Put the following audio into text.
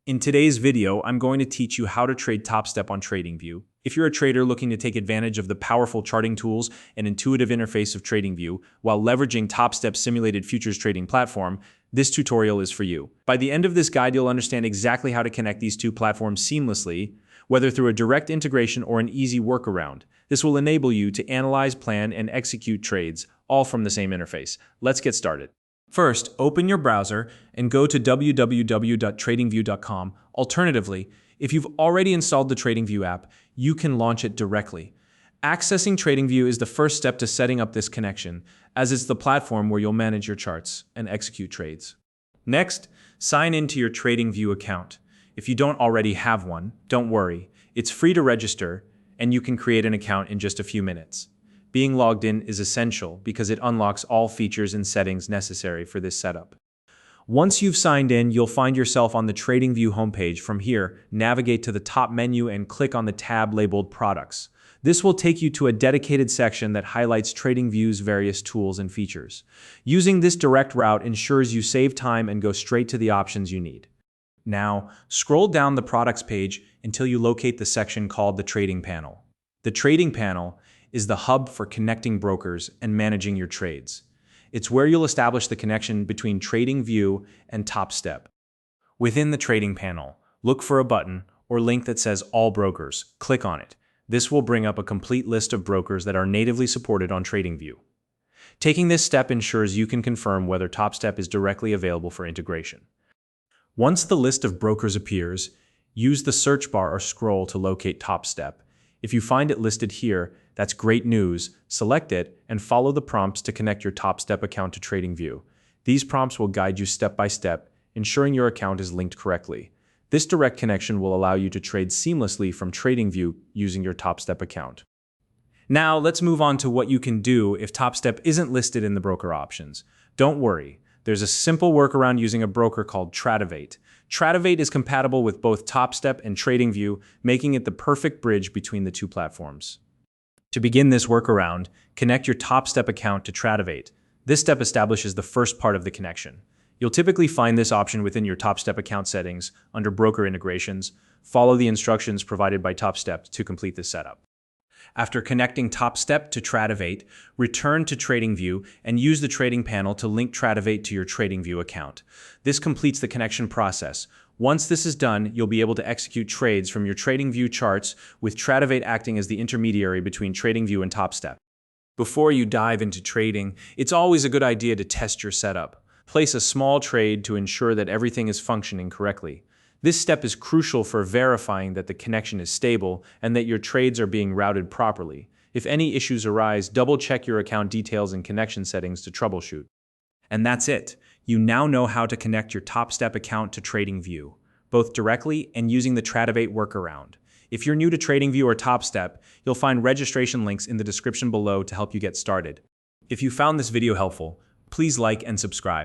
In today's video, I'm going to teach you how to trade Topstep on Tradingview. If you're a trader looking to take advantage of the powerful charting tools and intuitive interface of Tradingview while leveraging Topstep's simulated futures trading platform, this tutorial is for you. By the end of this guide, you'll understand exactly how to connect these two platforms seamlessly, whether through a direct integration or an easy workaround. This will enable you to analyze, plan, and execute trades, all from the same interface. Let's get started. First, open your browser and go to www.tradingview.com. Alternatively, if you've already installed the Tradingview app, you can launch it directly. Accessing Tradingview is the first step to setting up this connection, as it's the platform where you'll manage your charts and execute trades. Next, sign into your Tradingview account. If you don't already have one, don't worry. It's free to register, and you can create an account in just a few minutes. Being logged in is essential because it unlocks all features and settings necessary for this setup. Once you've signed in, you'll find yourself on the Tradingview homepage. From here, navigate to the top menu and click on the tab labeled Products. This will take you to a dedicated section that highlights Tradingview's various tools and features. Using this direct route ensures you save time and go straight to the options you need. Now, scroll down the Products page until you locate the section called the Trading Panel. The Trading Panel is the hub for connecting brokers and managing your trades. It's where you'll establish the connection between Tradingview and Topstep. Within the Trading Panel, look for a button or link that says All Brokers. Click on it. This will bring up a complete list of brokers that are natively supported on Tradingview. Taking this step ensures you can confirm whether Topstep is directly available for integration. Once the list of brokers appears, use the search bar or scroll to locate Topstep. If you find it listed here, that's great news. Select it and follow the prompts to connect your Topstep account to Tradingview. These prompts will guide you step by step, ensuring your account is linked correctly. This direct connection will allow you to trade seamlessly from Tradingview using your Topstep account. Now, let's move on to what you can do if Topstep isn't listed in the broker options. Don't worry. There's a simple workaround using a broker called Tradovate. Tradovate is compatible with both Topstep and Tradingview, making it the perfect bridge between the two platforms. To begin this workaround, connect your Topstep account to Tradovate. This step establishes the first part of the connection. You'll typically find this option within your Topstep account settings under Broker Integrations. Follow the instructions provided by Topstep to complete this setup. After connecting Topstep to Tradovate, return to Tradingview and use the Trading Panel to link Tradovate to your Tradingview account. This completes the connection process. Once this is done, you'll be able to execute trades from your Tradingview charts with Tradovate acting as the intermediary between Tradingview and Topstep. Before you dive into trading, it's always a good idea to test your setup. Place a small trade to ensure that everything is functioning correctly. This step is crucial for verifying that the connection is stable and that your trades are being routed properly. If any issues arise, double-check your account details and connection settings to troubleshoot. And that's it. You now know how to connect your Topstep account to Tradingview, both directly and using the Tradovate workaround. If you're new to Tradingview or Topstep, you'll find registration links in the description below to help you get started. If you found this video helpful, please like and subscribe.